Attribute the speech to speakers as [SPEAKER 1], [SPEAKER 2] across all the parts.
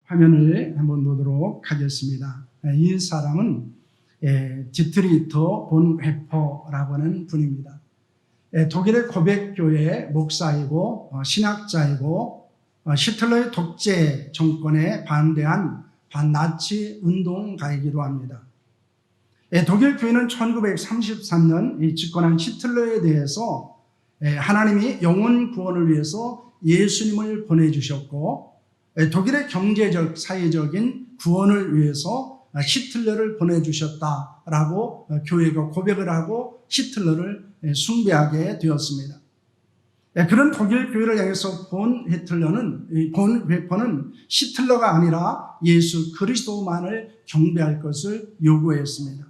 [SPEAKER 1] 화면을 한번 보도록 하겠습니다. 이 사람은 디트리히터 본회퍼라고 하는 분입니다. 독일의 고백교회 목사이고 신학자이고 히틀러의 독재 정권에 반대한 반나치 운동가이기도 합니다. 독일 교회는 1933년 집권한 히틀러에 대해서 하나님이 영혼 구원을 위해서 예수님을 보내주셨고, 독일의 경제적, 사회적인 구원을 위해서 히틀러를 보내주셨다라고 교회가 고백을 하고 히틀러를 숭배하게 되었습니다. 그런 독일 교회를 향해서 본 회퍼는 히틀러가 아니라 예수 그리스도만을 경배할 것을 요구했습니다.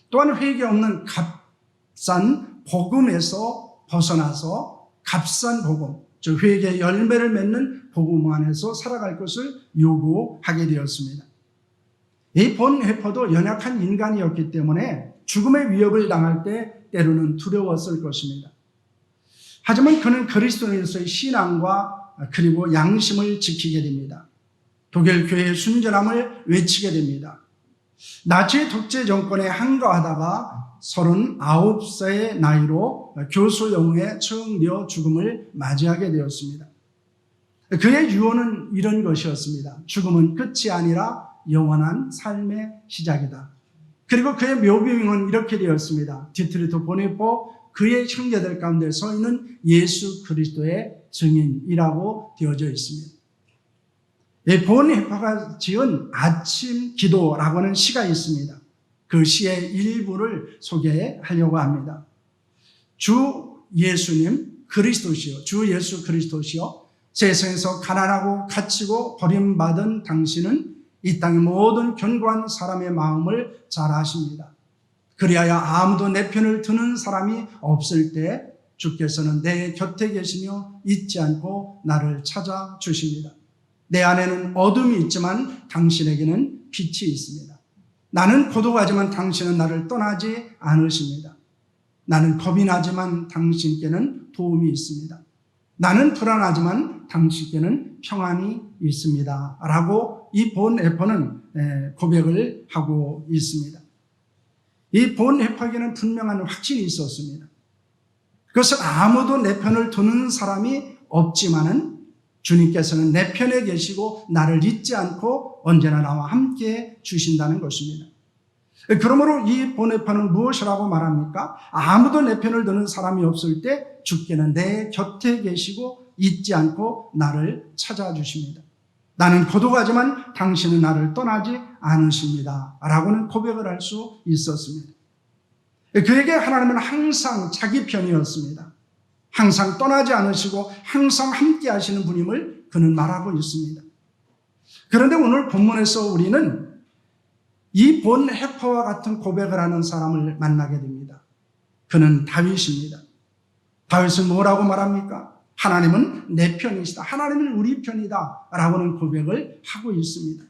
[SPEAKER 1] 또한 회개 없는 값싼 복음에서 벗어나서 값싼 복음, 즉 회개의 열매를 맺는 복음 안에서 살아갈 것을 요구하게 되었습니다. 이 본 회퍼도 연약한 인간이었기 때문에 죽음의 위협을 당할 때 때로는 두려웠을 것입니다. 하지만 그는 그리스도인으로서의 신앙과 그리고 양심을 지키게 됩니다. 독일 교회의 순전함을 외치게 됩니다. 나치 독재 정권에 항거하다가 39세의 나이로 교수영웅에 처형되어 죽음을 맞이하게 되었습니다. 그의 유언은 이런 것이었습니다. 죽음은 끝이 아니라 영원한 삶의 시작이다. 그리고 그의 묘비명은 이렇게 되었습니다. 디트리히터 본회퍼 그의 형제들 가운데 서 있는 예수 그리스도의 증인이라고 되어져 있습니다. 본회퍼가 지은 아침 기도라고 하는 시가 있습니다. 그 시의 일부를 소개하려고 합니다. 주 예수님 그리스도시요, 주 예수 그리스도시요, 세상에서 가난하고 갇히고 버림받은 당신은 이 땅의 모든 견고한 사람의 마음을 잘 아십니다. 그리하여 아무도 내 편을 드는 사람이 없을 때 주께서는 내 곁에 계시며 잊지 않고 나를 찾아주십니다. 내 안에는 어둠이 있지만 당신에게는 빛이 있습니다. 나는 고독하지만 당신은 나를 떠나지 않으십니다. 나는 겁이 나지만 당신께는 도움이 있습니다. 나는 불안하지만 당신께는 평안이 있습니다. 라고 이 본회퍼는 고백을 하고 있습니다. 이 본회퍼에게는 분명한 확신이 있었습니다. 그것은 아무도 내 편을 두는 사람이 없지만은 주님께서는 내 편에 계시고 나를 잊지 않고 언제나 나와 함께 주신다는 것입니다. 그러므로 이 본회퍼는 무엇이라고 말합니까? 아무도 내 편을 드는 사람이 없을 때 주께는 내 곁에 계시고 잊지 않고 나를 찾아주십니다. 나는 고독하지만 당신은 나를 떠나지 않으십니다. 라고는 고백을 할 수 있었습니다. 그에게 하나님은 항상 자기 편이었습니다. 항상 떠나지 않으시고 항상 함께 하시는 분임을 그는 말하고 있습니다. 그런데 오늘 본문에서 우리는 이 본회퍼와 같은 고백을 하는 사람을 만나게 됩니다. 그는 다윗입니다. 다윗은 뭐라고 말합니까? 하나님은 내 편이시다. 하나님은 우리 편이다. 라고는 고백을 하고 있습니다.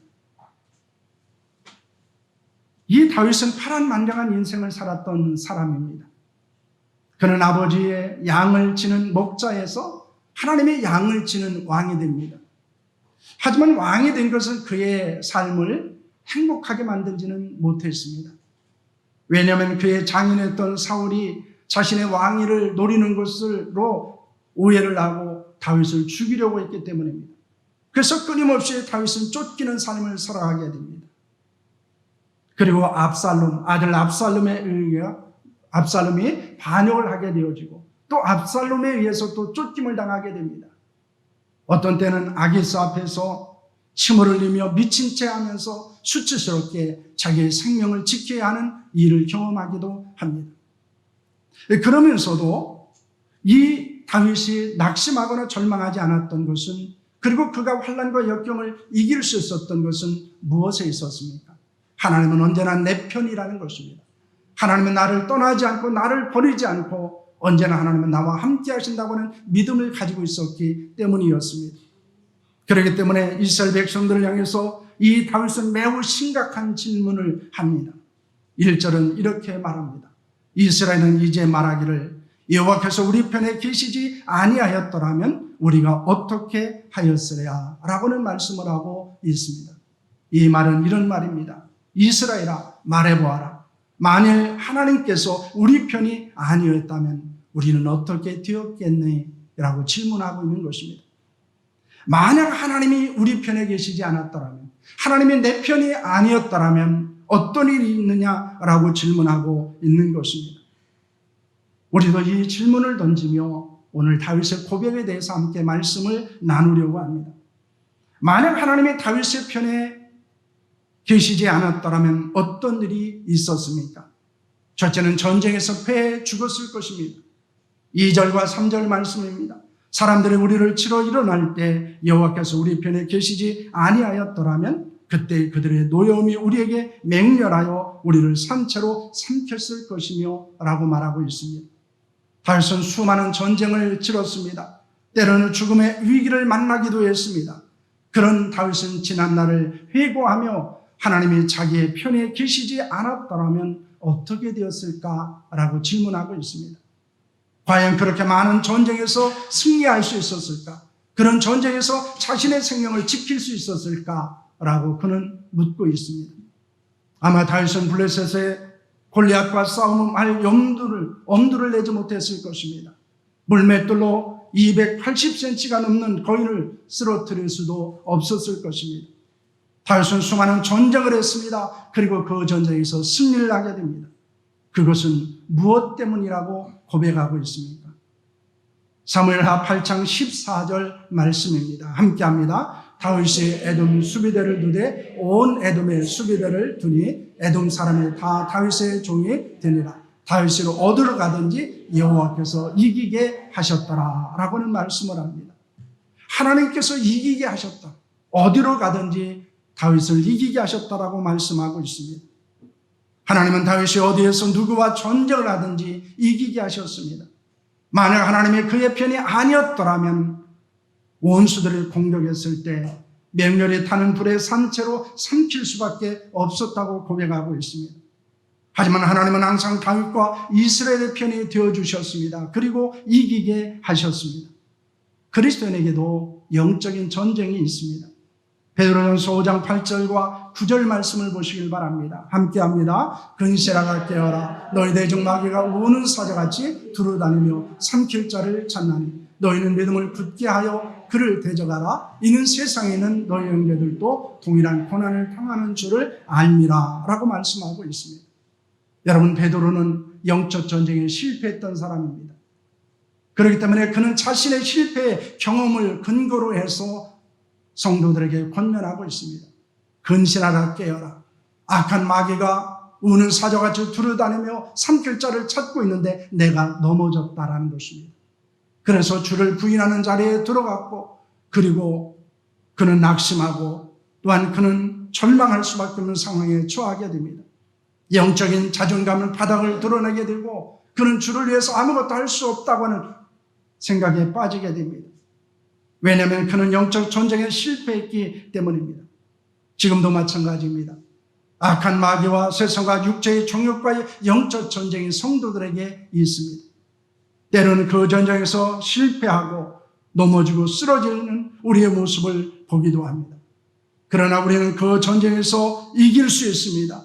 [SPEAKER 1] 이 다윗은 파란만장한 인생을 살았던 사람입니다. 그는 아버지의 양을 치는 목자에서 하나님의 양을 치는 왕이 됩니다. 하지만 왕이 된 것은 그의 삶을 행복하게 만들지는 못했습니다. 왜냐하면 그의 장인했던 사울이 자신의 왕위를 노리는 것으로 오해를 하고 다윗을 죽이려고 했기 때문입니다. 그래서 끊임없이 다윗은 쫓기는 삶을 살아가게 됩니다. 그리고 아들 압살롬에 의해 압살롬이 반역을 하게 되어지고 또 압살롬에 의해서 또 쫓김을 당하게 됩니다. 어떤 때는 아기스 앞에서 침을 흘리며 미친 채 하면서 수치스럽게 자기의 생명을 지켜야 하는 일을 경험하기도 합니다. 그러면서도 이 다윗이 낙심하거나 절망하지 않았던 것은, 그리고 그가 환난과 역경을 이길 수 있었던 것은 무엇에 있었습니까? 하나님은 언제나 내 편이라는 것입니다. 하나님은 나를 떠나지 않고 나를 버리지 않고 언제나 하나님은 나와 함께 하신다고는 믿음을 가지고 있었기 때문이었습니다. 그렇기 때문에 이스라엘 백성들을 향해서 이 다윗은 매우 심각한 질문을 합니다. 1절은 이렇게 말합니다. 이스라엘은 이제 말하기를 여호와께서 우리 편에 계시지 아니하였더라면 우리가 어떻게 하였으랴 라고는 말씀을 하고 있습니다. 이 말은 이런 말입니다. 이스라엘아, 말해보아라. 만일 하나님께서 우리 편이 아니었다면 우리는 어떻게 되었겠니? 라고 질문하고 있는 것입니다. 만약 하나님이 우리 편에 계시지 않았더라면, 하나님이 내 편이 아니었더라면 어떤 일이 있느냐라고 질문하고 있는 것입니다. 우리도 이 질문을 던지며 오늘 다윗의 고백에 대해서 함께 말씀을 나누려고 합니다. 만약 하나님이 다윗의 편에 계시지 않았더라면 어떤 일이 있었습니까? 첫째는 전쟁에서 패해 죽었을 것입니다. 2절과 3절 말씀입니다. 사람들이 우리를 치러 일어날 때 여호와께서 우리 편에 계시지 아니하였더라면 그때 그들의 노여움이 우리에게 맹렬하여 우리를 산채로 삼켰을 것이며 라고 말하고 있습니다. 다윗은 수많은 전쟁을 치렀습니다. 때로는 죽음의 위기를 만나기도 했습니다. 그런 다윗은 지난날을 회고하며 하나님이 자기의 편에 계시지 않았더라면 어떻게 되었을까라고 질문하고 있습니다. 과연 그렇게 많은 전쟁에서 승리할 수 있었을까? 그런 전쟁에서 자신의 생명을 지킬 수 있었을까라고 그는 묻고 있습니다. 아마 다윗은 블레셋의 골리앗과 싸움할 엄두를 내지 못했을 것입니다. 물맷돌로 280cm가 넘는 거인을 쓰러뜨릴 수도 없었을 것입니다. 다윗은 수많은 전쟁을 했습니다. 그리고 그 전쟁에서 승리를 하게 됩니다. 그것은 무엇 때문이라고 고백하고 있습니까? 사무엘하 8장 14절 말씀입니다. 함께합니다. 다윗이 에돔 수비대를 두되 온 에돔의 수비대를 두니 에돔 사람이 다 다윗의 종이 되니라. 다윗으로 어디로 가든지 여호와께서 이기게 하셨더라 라고는 말씀을 합니다. 하나님께서 이기게 하셨다. 어디로 가든지 다윗을 이기게 하셨다라고 말씀하고 있습니다. 하나님은 다윗이 어디에서 누구와 전쟁을 하든지 이기게 하셨습니다. 만약 하나님이 그의 편이 아니었더라면 원수들을 공격했을 때 맹렬히 타는 불의 산채로 삼킬 수밖에 없었다고 고백하고 있습니다. 하지만 하나님은 항상 다윗과 이스라엘의 편이 되어주셨습니다. 그리고 이기게 하셨습니다. 그리스도인에게도 영적인 전쟁이 있습니다. 베드로전서 5장 8절과 9절 말씀을 보시길 바랍니다. 함께합니다. 근세라가 깨어라. 너희 대적 마귀가 우는 사자같이 두루다니며 삼킬 자를 찾나니 너희는 믿음을 굳게 하여 그를 대적하라. 이는 세상에 있는 너희 형제들도 동일한 고난을 당하는 줄을 알미라 라고 말씀하고 있습니다. 여러분, 베드로는 영적 전쟁에 실패했던 사람입니다. 그렇기 때문에 그는 자신의 실패의 경험을 근거로 해서 성도들에게 권면하고 있습니다. 근신하라, 깨어라. 악한 마귀가 우는 사자같이 두루다니며 삼킬 자를 찾고 있는데 내가 넘어졌다라는 것입니다. 그래서 주를 부인하는 자리에 들어갔고, 그리고 그는 낙심하고 또한 그는 절망할 수밖에 없는 상황에 처하게 됩니다. 영적인 자존감은 바닥을 드러내게 되고 그는 주를 위해서 아무것도 할 수 없다고 하는 생각에 빠지게 됩니다. 왜냐하면 그는 영적 전쟁에 실패했기 때문입니다. 지금도 마찬가지입니다. 악한 마귀와 세상과 육체의 종욕과의 영적 전쟁이 성도들에게 있습니다. 때로는 그 전쟁에서 실패하고 넘어지고 쓰러지는 우리의 모습을 보기도 합니다. 그러나 우리는 그 전쟁에서 이길 수 있습니다.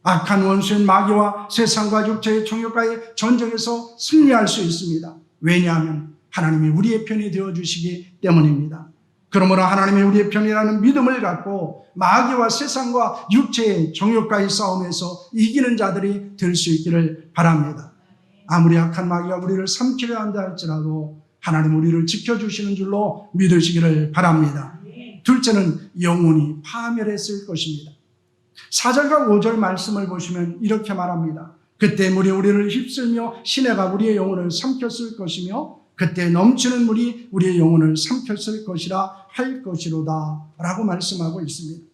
[SPEAKER 1] 악한 원수인 마귀와 세상과 육체의 종욕과의 전쟁에서 승리할 수 있습니다. 왜냐하면 하나님이 우리의 편이 되어주시기 때문입니다. 그러므로 하나님이 우리의 편이라는 믿음을 갖고 마귀와 세상과 육체의 정욕과의 싸움에서 이기는 자들이 될 수 있기를 바랍니다. 아무리 악한 마귀가 우리를 삼키려 한다 할지라도 하나님 우리를 지켜주시는 줄로 믿으시기를 바랍니다. 둘째는 영혼이 파멸했을 것입니다. 4절과 5절 말씀을 보시면 이렇게 말합니다. 그때 물이 우리를 휩쓸며 시내가 우리의 영혼을 삼켰을 것이며 그때 넘치는 물이 우리의 영혼을 삼켰을 것이라 할 것이로다 라고 말씀하고 있습니다.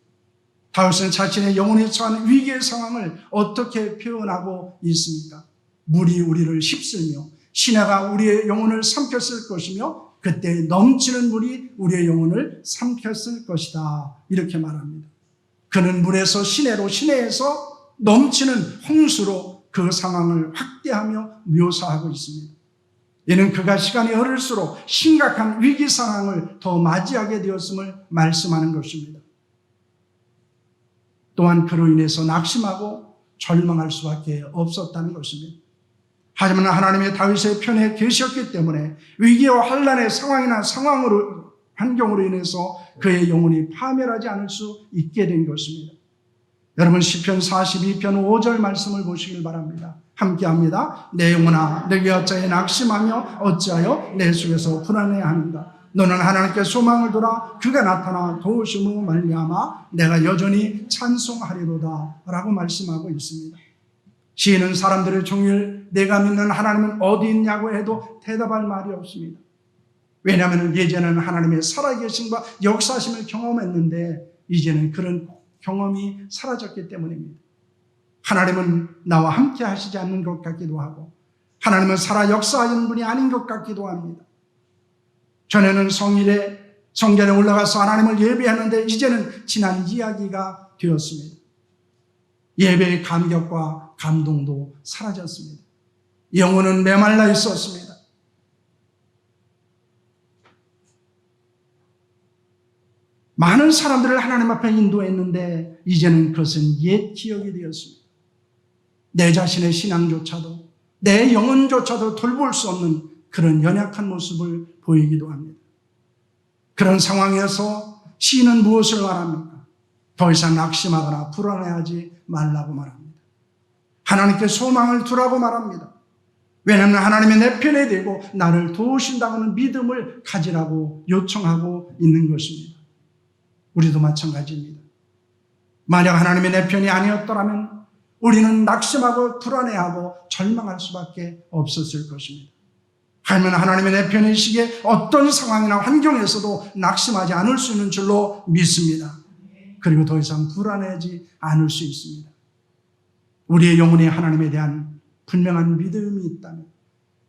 [SPEAKER 1] 다윗은 자신의 영혼에 처한 위기의 상황을 어떻게 표현하고 있습니까? 물이 우리를 휩쓸며 시내가 우리의 영혼을 삼켰을 것이며 그때 넘치는 물이 우리의 영혼을 삼켰을 것이다 이렇게 말합니다. 그는 물에서 시내로, 시내에서 넘치는 홍수로 그 상황을 확대하며 묘사하고 있습니다. 이는 그가 시간이 흐를수록 심각한 위기 상황을 더 맞이하게 되었음을 말씀하는 것입니다. 또한 그로 인해서 낙심하고 절망할 수밖에 없었다는 것입니다. 하지만 하나님의 다윗의 편에 계셨기 때문에 위기와 환난의 상황이나 환경으로 인해서 그의 영혼이 파멸하지 않을 수 있게 된 것입니다. 여러분 시편 42편 5절 말씀을 보시길 바랍니다. 함께합니다. 내 영혼아 내게 어찌하여 낙심하며 어찌하여 내 속에서 불안해하는가. 너는 하나님께 소망을 둬라. 그가 나타나 도우심으로 말미암아 내가 여전히 찬송하리로다 라고 말씀하고 있습니다. 시인은 사람들의 종일 내가 믿는 하나님은 어디 있냐고 해도 대답할 말이 없습니다. 왜냐하면 예전에는 하나님의 살아계심과 역사심을 경험했는데 이제는 그런 경험이 사라졌기 때문입니다. 하나님은 나와 함께 하시지 않는 것 같기도 하고 하나님은 살아 역사하는 분이 아닌 것 같기도 합니다. 전에는 성전에 올라가서 하나님을 예배하는데 이제는 지난 이야기가 되었습니다. 예배의 감격과 감동도 사라졌습니다. 영혼은 메말라 있었습니다. 많은 사람들을 하나님 앞에 인도했는데 이제는 그것은 옛 기억이 되었습니다. 내 자신의 신앙조차도 내 영혼조차도 돌볼 수 없는 그런 연약한 모습을 보이기도 합니다. 그런 상황에서 시인은 무엇을 말합니까? 더 이상 낙심하거나 불안해하지 말라고 말합니다. 하나님께 소망을 두라고 말합니다. 왜냐하면 하나님이 내 편에 되고 나를 도우신다는 믿음을 가지라고 요청하고 있는 것입니다. 우리도 마찬가지입니다. 만약 하나님이 내 편이 아니었더라면 우리는 낙심하고 불안해하고 절망할 수밖에 없었을 것입니다. 하지만 하나님의 내 편이시기에 어떤 상황이나 환경에서도 낙심하지 않을 수 있는 줄로 믿습니다. 그리고 더 이상 불안해하지 않을 수 있습니다. 우리의 영혼이 하나님에 대한 분명한 믿음이 있다면,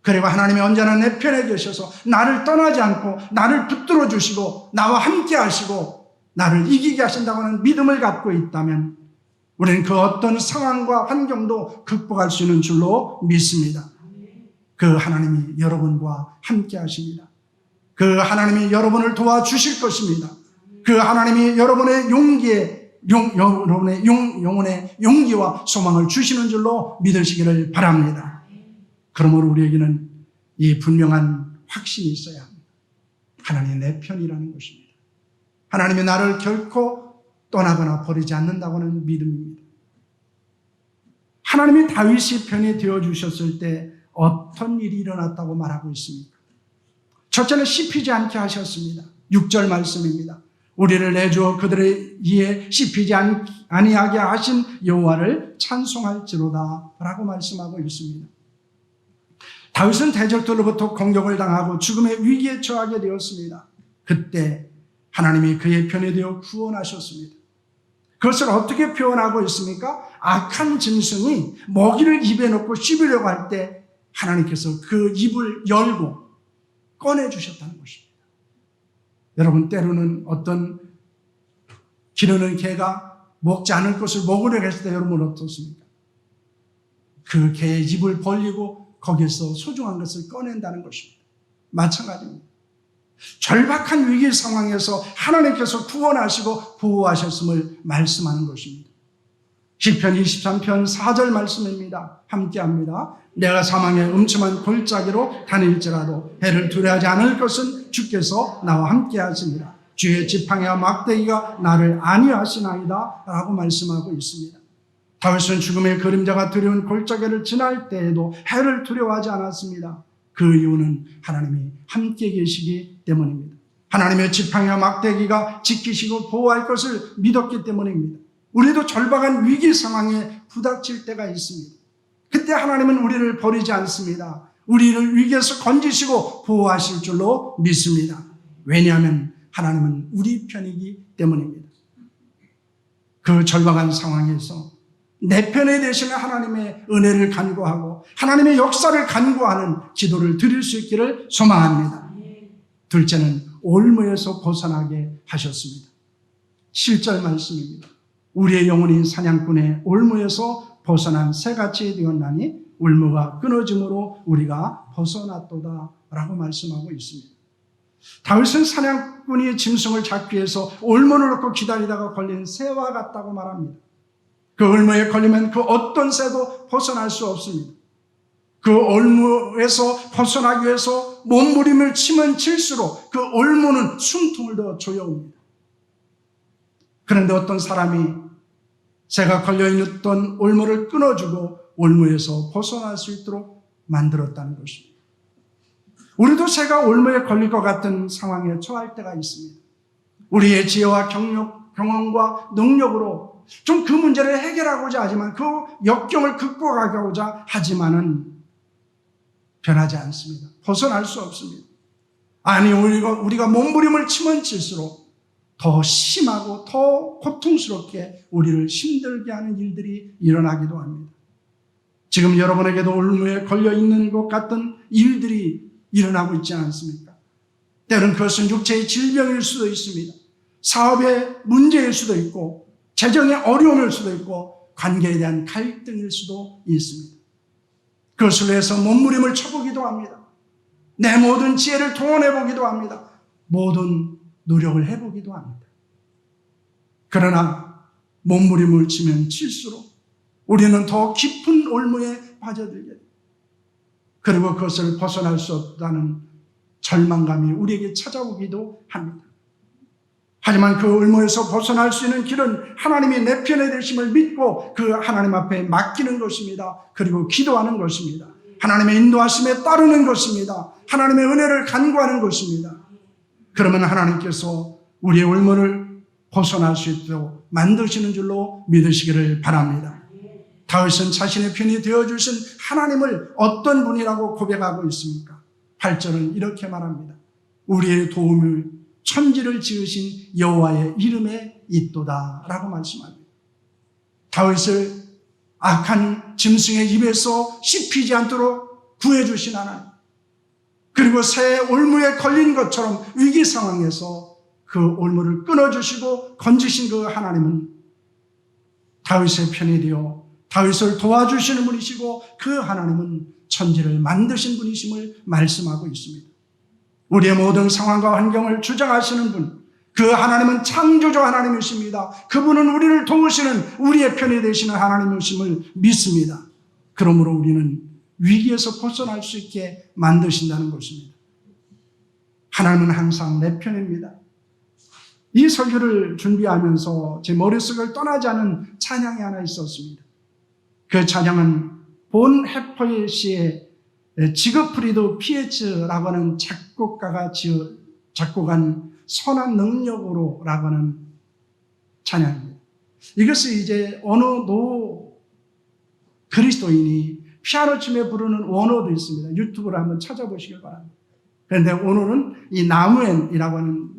[SPEAKER 1] 그리고 하나님이 언제나 내 편에 계셔서 나를 떠나지 않고 나를 붙들어 주시고 나와 함께 하시고 나를 이기게 하신다고 하는 믿음을 갖고 있다면 우리는 그 어떤 상황과 환경도 극복할 수 있는 줄로 믿습니다. 그 하나님이 여러분과 함께 하십니다. 그 하나님이 여러분을 도와주실 것입니다. 그 하나님이 여러분의 여러분의 영혼의 용기와 소망을 주시는 줄로 믿으시기를 바랍니다. 그러므로 우리에게는 이 분명한 확신이 있어야 합니다. 하나님이 내 편이라는 것입니다. 하나님이 나를 결코 떠나거나 버리지 않는다고 하는 믿음입니다. 하나님이 다윗이 편이 되어주셨을 때 어떤 일이 일어났다고 말하고 있습니까? 첫째는 씹히지 않게 하셨습니다. 6절 말씀입니다. 우리를 내주어 그들의 이에 씹히지 아니하게 하신 여호와를 찬송할지로다 라고 말씀하고 있습니다. 다윗은 대적들로부터 공격을 당하고 죽음의 위기에 처하게 되었습니다. 그때 하나님이 그의 편에 되어 구원하셨습니다. 그것을 어떻게 표현하고 있습니까? 악한 짐승이 먹이를 입에 넣고 씹으려고 할 때 하나님께서 그 입을 열고 꺼내주셨다는 것입니다. 여러분, 때로는 어떤 기르는 개가 먹지 않을 것을 먹으려고 했을 때 여러분 어떻습니까? 그 개의 입을 벌리고 거기에서 소중한 것을 꺼낸다는 것입니다. 마찬가지입니다. 절박한 위기 상황에서 하나님께서 구원하시고 보호하셨음을 말씀하는 것입니다. 시편 23편 4절 말씀입니다. 함께합니다. 내가 사망의 음침한 골짜기로 다닐지라도 해를 두려워하지 않을 것은 주께서 나와 함께 하십니다. 주의 지팡이와 막대기가 나를 안위하시나이다 라고 말씀하고 있습니다. 다윗은 죽음의 그림자가 두려운 골짜기를 지날 때에도 해를 두려워하지 않았습니다. 그 이유는 하나님이 함께 계시기 때문입니다. 하나님의 지팡이와 막대기가 지키시고 보호할 것을 믿었기 때문입니다. 우리도 절박한 위기 상황에 부닥칠 때가 있습니다. 그때 하나님은 우리를 버리지 않습니다. 우리를 위기에서 건지시고 보호하실 줄로 믿습니다. 왜냐하면 하나님은 우리 편이기 때문입니다. 그 절박한 상황에서 내 편에 되시는 하나님의 은혜를 간구하고 하나님의 역사를 간구하는 기도를 드릴 수 있기를 소망합니다. 둘째는 올무에서 벗어나게 하셨습니다. 7절 말씀입니다. 우리의 영혼이 사냥꾼의 올무에서 벗어난 새같이 되었나니 올무가 끊어짐으로 우리가 벗어났도다라고 말씀하고 있습니다. 다윗은 사냥꾼이 짐승을 잡기 위해서 올무를 놓고 기다리다가 걸린 새와 같다고 말합니다. 그 올무에 걸리면 그 어떤 새도 벗어날 수 없습니다. 그 올무에서 벗어나기 위해서 몸부림을 치면 칠수록 그 올무는 숨통을 더 조여옵니다. 그런데 어떤 사람이 새가 걸려있던 올무를 끊어주고 올무에서 벗어날 수 있도록 만들었다는 것입니다. 우리도 새가 올무에 걸릴 것 같은 상황에 처할 때가 있습니다. 우리의 지혜와 경험과 능력으로 좀 그 문제를 해결하고자 하지만 그 역경을 극복하고자 하지만은 변하지 않습니다. 벗어날 수 없습니다. 아니, 우리가 몸부림을 치면 칠수록 더 심하고 더 고통스럽게 우리를 힘들게 하는 일들이 일어나기도 합니다. 지금 여러분에게도 올무에 걸려있는 것 같은 일들이 일어나고 있지 않습니까? 때로는 그것은 육체의 질병일 수도 있습니다. 사업의 문제일 수도 있고 재정의 어려움일 수도 있고 관계에 대한 갈등일 수도 있습니다. 그것을 위해서 몸부림을 쳐보기도 합니다. 내 모든 지혜를 동원해보기도 합니다. 모든 노력을 해보기도 합니다. 그러나 몸부림을 치면 칠수록 우리는 더 깊은 올무에 빠져들게 됩니다. 그리고 그것을 벗어날 수 없다는 절망감이 우리에게 찾아오기도 합니다. 하지만 그 올무에서 벗어날 수 있는 길은 하나님이 내 편에 되심을 믿고 그 하나님 앞에 맡기는 것입니다. 그리고 기도하는 것입니다. 하나님의 인도하심에 따르는 것입니다. 하나님의 은혜를 간구하는 것입니다. 그러면 하나님께서 우리의 올무를 벗어날 수 있도록 만드시는 줄로 믿으시기를 바랍니다. 다윗은 자신의 편이 되어주신 하나님을 어떤 분이라고 고백하고 있습니까? 8절은 이렇게 말합니다. 우리의 도움을 천지를 지으신 여호와의 이름에 있도다 라고 말씀합니다. 다윗을 악한 짐승의 입에서 씹히지 않도록 구해주신 하나님, 그리고 새 올무에 걸린 것처럼 위기 상황에서 그 올무를 끊어주시고 건지신 그 하나님은 다윗의 편이 되어 다윗을 도와주시는 분이시고 그 하나님은 천지를 만드신 분이심을 말씀하고 있습니다. 우리의 모든 상황과 환경을 주장하시는 분, 그 하나님은 창조주 하나님이십니다. 그분은 우리를 도우시는 우리의 편이 되시는 하나님이심을 믿습니다. 그러므로 우리는 위기에서 벗어날 수 있게 만드신다는 것입니다. 하나님은 항상 내 편입니다. 이 설교를 준비하면서 제 머릿속을 떠나지 않은 찬양이 하나 있었습니다. 그 찬양은 본 해퍼시의 지그프리드 피에츠라고 하는 작곡가가 작곡한 선한 능력으로 라고 하는 찬양입니다. 이것을 이제 어느 그리스도인이 피아노 춤에 부르는 원어도 있습니다. 유튜브로 한번 찾아보시길 바랍니다. 그런데 오늘은 이 나무엔이라고 하는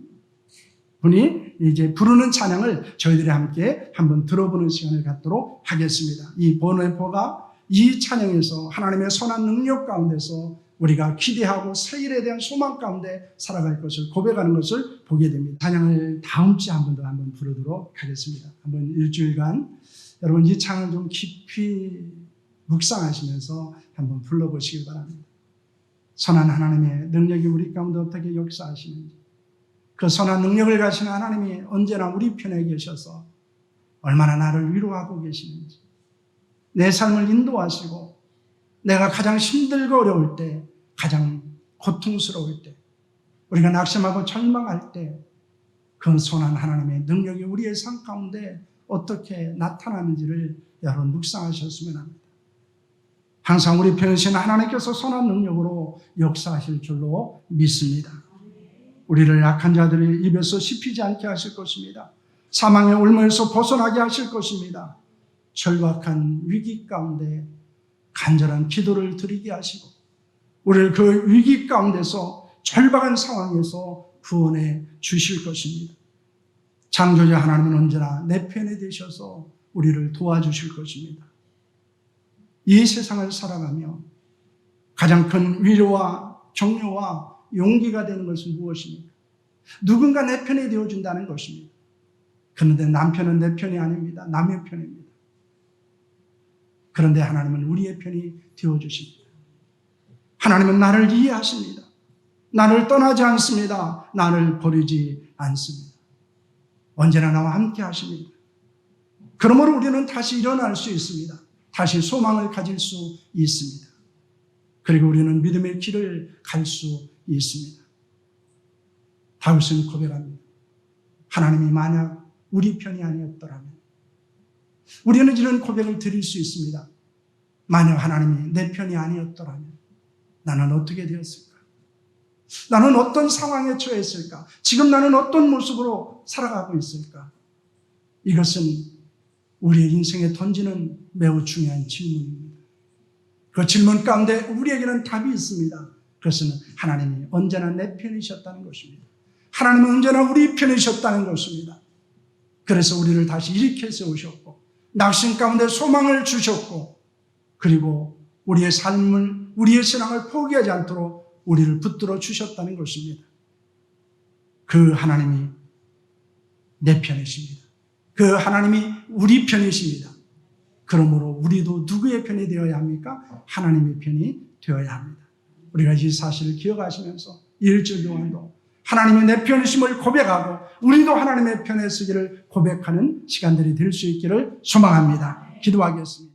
[SPEAKER 1] 분이 이제 부르는 찬양을 저희들이 함께 한번 들어보는 시간을 갖도록 하겠습니다. 이 보네포가 이 찬양에서 하나님의 선한 능력 가운데서 우리가 기대하고 새 일에 대한 소망 가운데 살아갈 것을 고백하는 것을 보게 됩니다. 찬양을 다음 주에 한 번 더 한번 부르도록 하겠습니다. 한번 일주일간 여러분 이 찬양을 좀 깊이 묵상하시면서 한번 불러보시기 바랍니다. 선한 하나님의 능력이 우리 가운데 어떻게 역사하시는지, 그 선한 능력을 가시는 하나님이 언제나 우리 편에 계셔서 얼마나 나를 위로하고 계시는지, 내 삶을 인도하시고 내가 가장 힘들고 어려울 때, 가장 고통스러울 때, 우리가 낙심하고 절망할 때 그 선한 하나님의 능력이 우리의 삶 가운데 어떻게 나타나는지를 여러분 묵상하셨으면 합니다. 항상 우리 편이신 하나님께서 선한 능력으로 역사하실 줄로 믿습니다. 우리를 악한 자들의 입에서 씹히지 않게 하실 것입니다. 사망의 올무에서 벗어나게 하실 것입니다. 절박한 위기 가운데 간절한 기도를 드리게 하시고 우리를 그 위기 가운데서 절박한 상황에서 구원해 주실 것입니다. 창조자 하나님은 언제나 내 편에 되셔서 우리를 도와주실 것입니다. 이 세상을 살아가며 가장 큰 위로와 격려와 용기가 되는 것은 무엇입니까? 누군가 내 편이 되어준다는 것입니다. 그런데 남편은 내 편이 아닙니다. 남의 편입니다. 그런데 하나님은 우리의 편이 되어주십니다. 하나님은 나를 이해하십니다. 나를 떠나지 않습니다. 나를 버리지 않습니다. 언제나 나와 함께 하십니다. 그러므로 우리는 다시 일어날 수 있습니다. 다시 소망을 가질 수 있습니다. 그리고 우리는 믿음의 길을 갈 수 있습니다. 다윗은 고백합니다. 하나님이 만약 우리 편이 아니었더라면, 우리는 이런 고백을 드릴 수 있습니다. 만약 하나님이 내 편이 아니었더라면 나는 어떻게 되었을까? 나는 어떤 상황에 처했을까? 지금 나는 어떤 모습으로 살아가고 있을까? 이것은 우리의 인생에 던지는 매우 중요한 질문입니다. 그 질문 가운데 우리에게는 답이 있습니다. 그것은 하나님이 언제나 내 편이셨다는 것입니다. 하나님은 언제나 우리 편이셨다는 것입니다. 그래서 우리를 다시 일으켜 세우셨고 낙심 가운데 소망을 주셨고 그리고 우리의 삶을, 우리의 신앙을 포기하지 않도록 우리를 붙들어 주셨다는 것입니다. 그 하나님이 내 편이십니다. 그 하나님이 우리 편이십니다. 그러므로 우리도 누구의 편이 되어야 합니까? 하나님의 편이 되어야 합니다. 우리가 이 사실을 기억하시면서 일주일 동안도 하나님이 내 편이심을 고백하고 우리도 하나님의 편에 서기를 고백하는 시간들이 될 수 있기를 소망합니다. 기도하겠습니다.